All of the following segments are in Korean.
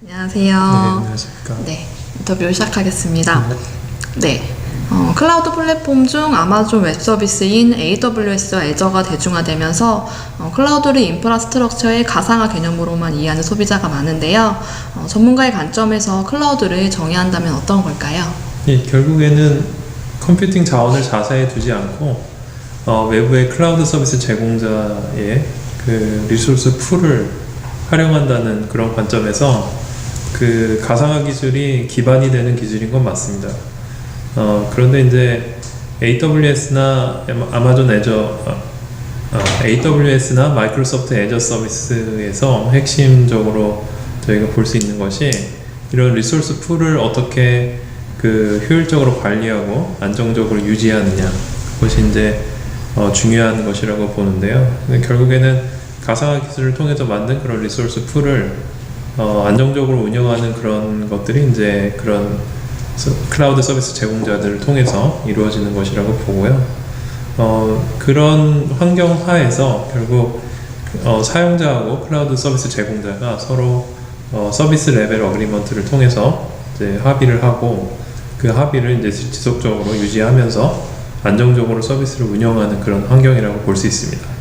안녕하세요. 네, 안녕하십니까. 네, 인터뷰 시작하겠습니다. 네. 네, 클라우드 플랫폼 중 아마존 웹 서비스인 AWS와 애저가 대중화되면서 클라우드를 인프라스트럭처의 가상화 개념으로만 이해하는 소비자가 많은데요. 전문가의 관점에서 클라우드를 정의한다면 어떤 걸까요? 예, 결국에는 컴퓨팅 자원을 자사에 두지 않고 외부의 클라우드 서비스 제공자의 그 리소스 풀을 활용한다는 그런 관점에서 그 가상화 기술이 기반이 되는 기술인 건 맞습니다. 그런데 이제 AWS나 아마존 애저, AWS나 마이크로소프트 애저 서비스에서 핵심적으로 저희가 볼 수 있는 것이 이런 리소스 풀을 어떻게 그 효율적으로 관리하고 안정적으로 유지하느냐, 그것이 이제 중요한 것이라고 보는데요. 근데 결국에는 가상화 기술을 통해서 만든 그런 리소스 풀을 안정적으로 운영하는 그런 것들이 이제 그런 클라우드 서비스 제공자들을 통해서 이루어지는 것이라고 보고요. 그런 환경 하에서 결국 사용자하고 클라우드 서비스 제공자가 서로 서비스 레벨 어그리먼트를 통해서 이제 합의를 하고 그 합의를 이제 지속적으로 유지하면서 안정적으로 서비스를 운영하는 그런 환경이라고 볼 수 있습니다.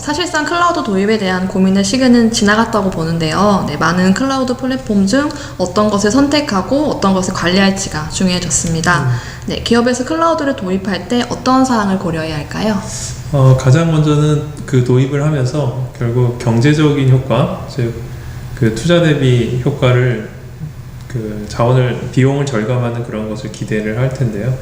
사실상 클라우드 도입에 대한 고민의 시기는 지나갔다고 보는데요. 네, 많은 클라우드 플랫폼 중 어떤 것을 선택하고 어떤 것을 관리할지가 중요해졌습니다. 네, 기업에서 클라우드를 도입할 때 어떤 사항을 고려해야 할까요? 가장 먼저는 그 도입을 하면서 결국 경제적인 효과, 즉 그 투자 대비 효과를 그 비용을 절감하는 그런 것을 기대를 할 텐데요.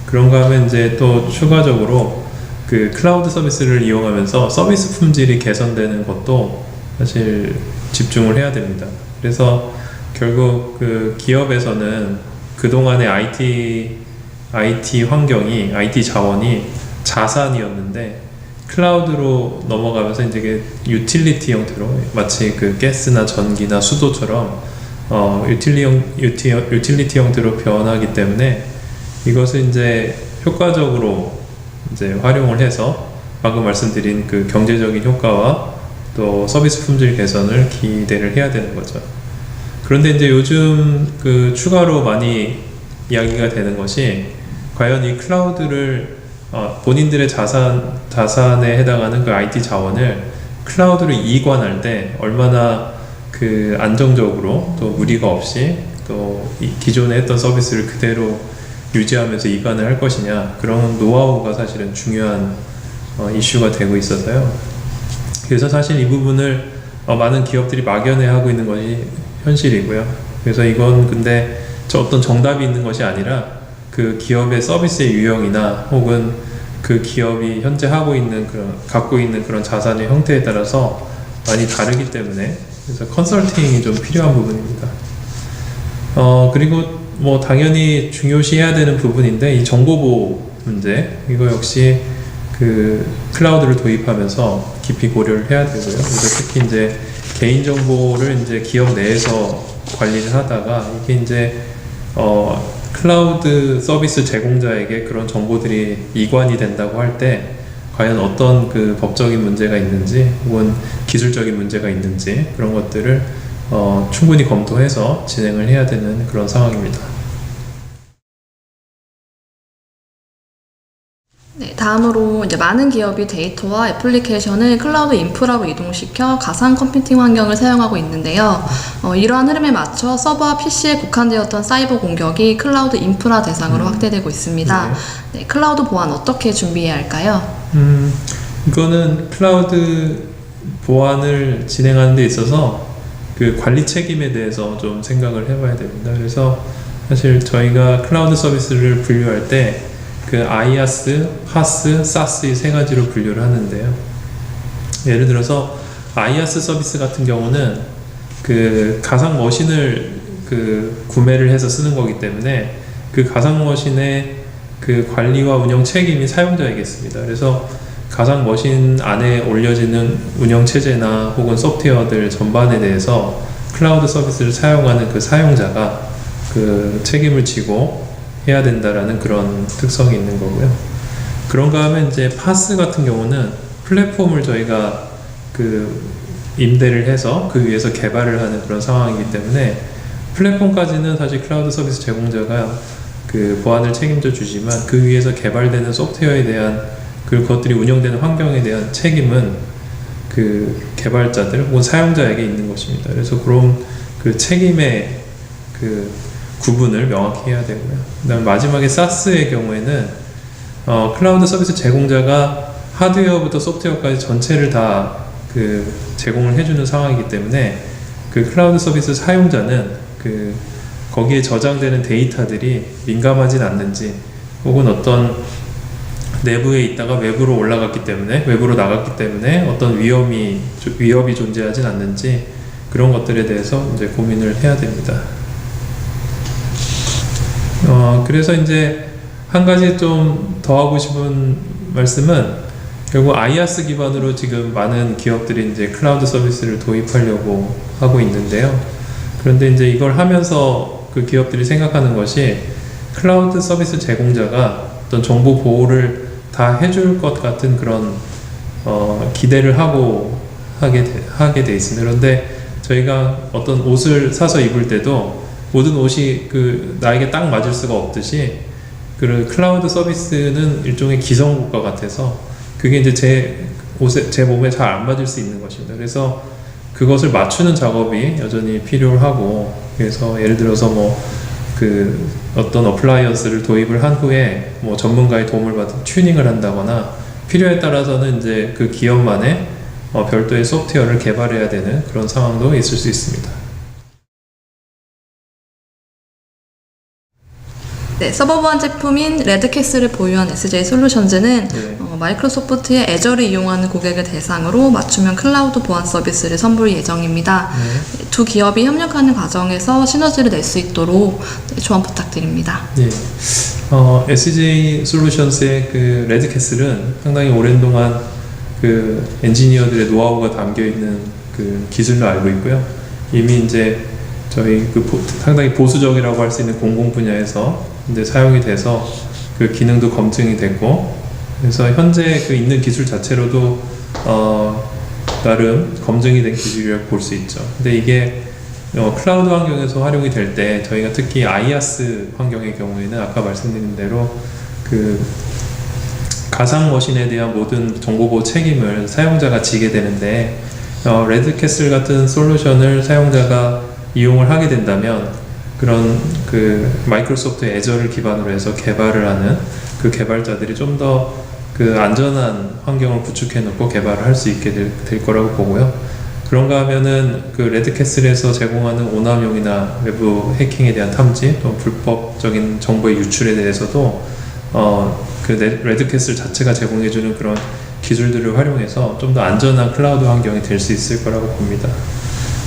그런가 하면 이제 또 추가적으로 그 클라우드 서비스를 이용하면서 서비스 품질이 개선되는 것도 사실 집중을 해야 됩니다. 그래서 결국 그 기업에서는 그동안의 IT 환경이, IT 자원이 자산이었는데 클라우드로 넘어가면서 이제 유틸리티 형태로 마치 그 가스나 전기나 수도처럼 유틸리티 형태로 변하기 때문에 이것을 이제 효과적으로 이제 활용을 해서 방금 말씀드린 그 경제적인 효과와 또 서비스 품질 개선을 기대를 해야 되는 거죠. 그런데 이제 요즘 그 추가로 많이 이야기가 되는 것이 과연 이 클라우드를 본인들의 자산에 해당하는 그 IT 자원을 클라우드로 이관할 때 얼마나 그 안정적으로 또 무리가 없이 또 기존에 했던 서비스를 그대로 유지하면서 이관을 할 것이냐, 그런 노하우가 사실은 중요한 이슈가 되고 있어서요. 그래서 사실 이 부분을 많은 기업들이 막연해 하고 있는 것이 현실이고요. 그래서 이건 근데 어떤 정답이 있는 것이 아니라 그 기업의 서비스의 유형이나 혹은 그 기업이 현재 갖고 있는 그런 자산의 형태에 따라서 많이 다르기 때문에 그래서 컨설팅이 좀 필요한 부분입니다. 그리고 뭐 당연히 중요시해야 되는 부분인데 이 정보보호 문제, 이거 역시 그 클라우드를 도입하면서 깊이 고려를 해야 되고요. 그래서 특히 이제 개인정보를 이제 기업 내에서 관리를 하다가 이게 이제 클라우드 서비스 제공자에게 그런 정보들이 이관이 된다고 할 때 과연 어떤 그 법적인 문제가 있는지 혹은 기술적인 문제가 있는지 그런 것들을 충분히 검토해서 진행을 해야 되는 그런 상황입니다. 네, 다음으로 이제 많은 기업이 데이터와 애플리케이션을 클라우드 인프라로 이동시켜 가상 컴퓨팅 환경을 사용하고 있는데요. 이러한 흐름에 맞춰 서버와 PC에 국한되었던 사이버 공격이 클라우드 인프라 대상으로 확대되고 있습니다. 네. 네, 클라우드 보안 어떻게 준비해야 할까요? 이거는 클라우드 보안을 진행하는 데 있어서 그 관리 책임에 대해서 좀 생각을 해봐야 됩니다. 그래서 사실 저희가 클라우드 서비스를 분류할 때 그 IaaS, PaaS, SaaS 이 세 가지로 분류를 하는데요. 예를 들어서 IaaS 서비스 같은 경우는 그 가상 머신을 그 구매를 해서 쓰는 거기 때문에 그 가상 머신의 그 관리와 운영 책임이 사용자에게 있습니다. 그래서 가상 머신 안에 올려지는 운영 체제나 혹은 소프트웨어들 전반에 대해서 클라우드 서비스를 사용하는 그 사용자가 그 책임을 지고 해야 된다라는 그런 특성이 있는 거고요. 그런가 하면 이제 파스 같은 경우는 플랫폼을 저희가 그 임대를 해서 그 위에서 개발을 하는 그런 상황이기 때문에 플랫폼까지는 사실 클라우드 서비스 제공자가 그 보안을 책임져 주지만 그 위에서 개발되는 소프트웨어에 대한 그것들이 운영되는 환경에 대한 책임은 그 개발자들 혹은 사용자에게 있는 것입니다. 그래서 그런 그 책임의 그 구분을 명확히 해야 되고요. 그다음 마지막에 SaaS의 경우에는 클라우드 서비스 제공자가 하드웨어부터 소프트웨어까지 전체를 다 그 제공을 해주는 상황이기 때문에 그 클라우드 서비스 사용자는 그 거기에 저장되는 데이터들이 민감하진 않는지 혹은 어떤 내부에 있다가 외부로 올라갔기 때문에 외부로 나갔기 때문에 어떤 위협이 존재하진 않는지 그런 것들에 대해서 이제 고민을 해야 됩니다. 그래서 이제 한 가지 좀 더 하고 싶은 말씀은 결국 IaaS 기반으로 지금 많은 기업들이 이제 클라우드 서비스를 도입하려고 하고 있는데요. 그런데 이제 이걸 하면서 그 기업들이 생각하는 것이 클라우드 서비스 제공자가 어떤 정보 보호를 다 해줄 것 같은 그런 기대를 하게 돼 있습니다. 그런데 저희가 어떤 옷을 사서 입을 때도 모든 옷이 그 나에게 딱 맞을 수가 없듯이 그 클라우드 서비스는 일종의 기성국가 같아서 그게 이제 제 몸에 잘 안 맞을 수 있는 것입니다. 그래서 그것을 맞추는 작업이 여전히 필요하고, 그래서 예를 들어서 뭐 그 어떤 어플라이언스를 도입을 한 후에 뭐 전문가의 도움을 받아 튜닝을 한다거나 필요에 따라서는 이제 그 기업만의 별도의 소프트웨어를 개발해야 되는 그런 상황도 있을 수 있습니다. 네, 서버 보안 제품인 레드캐슬을 보유한 SJ솔루션즈는 마이크로소프트의 애저를 이용하는 고객을 대상으로 맞춤형 클라우드 보안 서비스를 선보일 예정입니다. 두 기업이 협력하는 과정에서 시너지를 낼 수 있도록 조언 부탁드립니다. 네, SJ솔루션스의 그 레드캐슬은 상당히 오랜 동안 그 엔지니어들의 노하우가 담겨 있는 그 기술로 알고 있고요. 이미 이제 저희 그 상당히 보수적이라고 할 수 있는 공공 분야에서 이제 사용이 돼서 그 기능도 검증이 됐고, 그래서 현재 그 있는 기술 자체로도 나름 검증이 된 기술이라고 볼 수 있죠. 근데 이게 클라우드 환경에서 활용이 될 때 저희가 특히 IaaS 환경의 경우에는 아까 말씀드린 대로 그 가상 머신에 대한 모든 정보보호 책임을 사용자가 지게 되는데 레드캐슬 같은 솔루션을 사용자가 이용을 하게 된다면 그런 그 마이크로소프트 애저를 기반으로 해서 개발을 하는 그 개발자들이 좀 더 그 안전한 환경을 구축해 놓고 개발을 할 수 있게 될 거라고 보고요. 그런가 하면은 그 레드캐슬에서 제공하는 오남용이나 외부 해킹에 대한 탐지 또 불법적인 정보의 유출에 대해서도 그 레드캐슬 자체가 제공해주는 그런 기술들을 활용해서 좀 더 안전한 클라우드 환경이 될 수 있을 거라고 봅니다.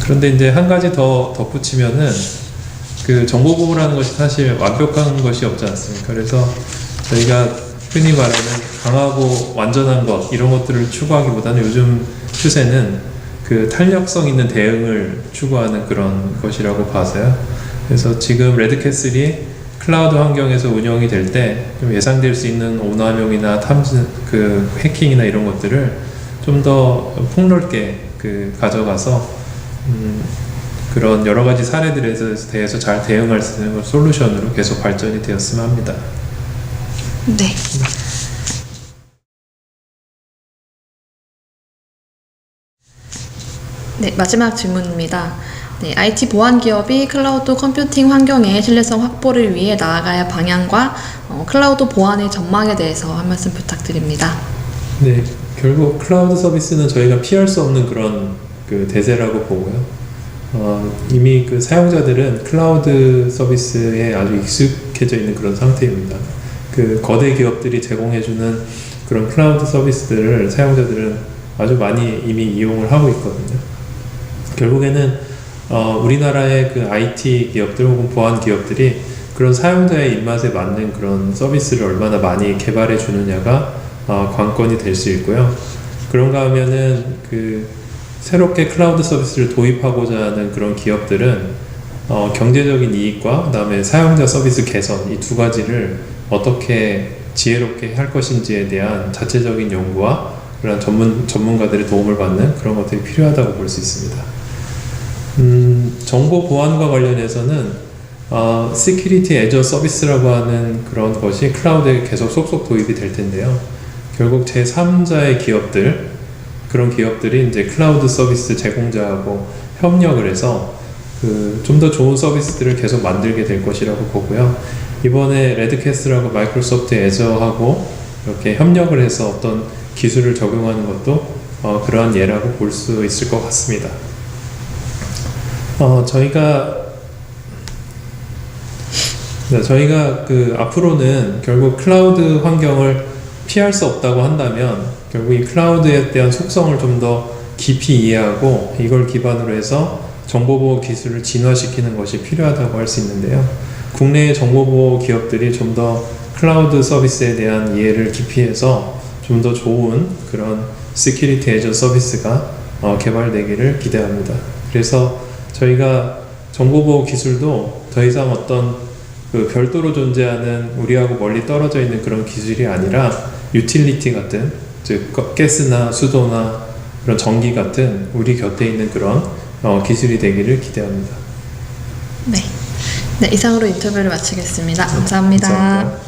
그런데 이제 한 가지 더 덧붙이면은 그 정보 보호라는 것이 사실 완벽한 것이 없지 않습니까? 그래서 저희가 흔히 말하는 강하고 완전한 것 이런 것들을 추구하기보다는 요즘 추세는 그 탄력성 있는 대응을 추구하는 그런 것이라고 봐서요. 그래서 지금 레드캐슬이 클라우드 환경에서 운영이 될 때 좀 예상될 수 있는 오남용이나 탐지, 그 해킹이나 이런 것들을 좀 더 폭넓게 그 가져가서 그런 여러 가지 사례들에 대해서 잘 대응할 수 있는 솔루션으로 계속 발전이 되었으면 합니다. 네. 네, 마지막 질문입니다. 네, IT 보안 기업이 클라우드 컴퓨팅 환경의 신뢰성 확보를 위해 나아가야 할 방향과 클라우드 보안의 전망에 대해서 한 말씀 부탁드립니다. 네, 결국 클라우드 서비스는 저희가 피할 수 없는 그런 그 대세라고 보고요. 이미 그 사용자들은 클라우드 서비스에 아주 익숙해져 있는 그런 상태입니다. 그 거대 기업들이 제공해주는 그런 클라우드 서비스들을 사용자들은 아주 많이 이미 이용을 하고 있거든요. 결국에는 우리나라의 그 IT 기업들 혹은 보안 기업들이 그런 사용자의 입맛에 맞는 그런 서비스를 얼마나 많이 개발해 주느냐가 관건이 될 수 있고요. 그런가 하면은 그 새롭게 클라우드 서비스를 도입하고자 하는 그런 기업들은 경제적인 이익과 그다음에 사용자 서비스 개선 이 두 가지를 어떻게 지혜롭게 할 것인지에 대한 자체적인 연구와 그런 전문가들의 도움을 받는 그런 것들이 필요하다고 볼 수 있습니다. 정보 보안과 관련해서는 Security as a Service라고 하는 그런 것이 클라우드에 계속 속속 도입이 될 텐데요. 결국 제3자의 기업들, 그런 기업들이 이제 클라우드 서비스 제공자하고 협력을 해서 좀 더 좋은 서비스들을 계속 만들게 될 것이라고 보고요. 이번에 레드캐슬하고 마이크로소프트 애저하고 이렇게 협력을 해서 어떤 기술을 적용하는 것도 그러한 예라고 볼 수 있을 것 같습니다. 저희가 앞으로는 결국 클라우드 환경을 피할 수 없다고 한다면 결국 이 클라우드에 대한 속성을 좀 더 깊이 이해하고 이걸 기반으로 해서 정보보호 기술을 진화시키는 것이 필요하다고 할 수 있는데요. 국내의 정보보호 기업들이 좀 더 클라우드 서비스에 대한 이해를 깊이 해서 좀 더 좋은 그런 Security as a 서비스가 개발되기를 기대합니다. 그래서 저희가 정보보호 기술도 더 이상 어떤 별도로 존재하는 우리하고 멀리 떨어져 있는 그런 기술이 아니라 유틸리티 같은, 즉 가스나 수도나 그런 전기 같은 우리 곁에 있는 그런 기술이 되기를 기대합니다. 네, 이상으로 인터뷰를 마치겠습니다. 감사합니다. 감사합니다.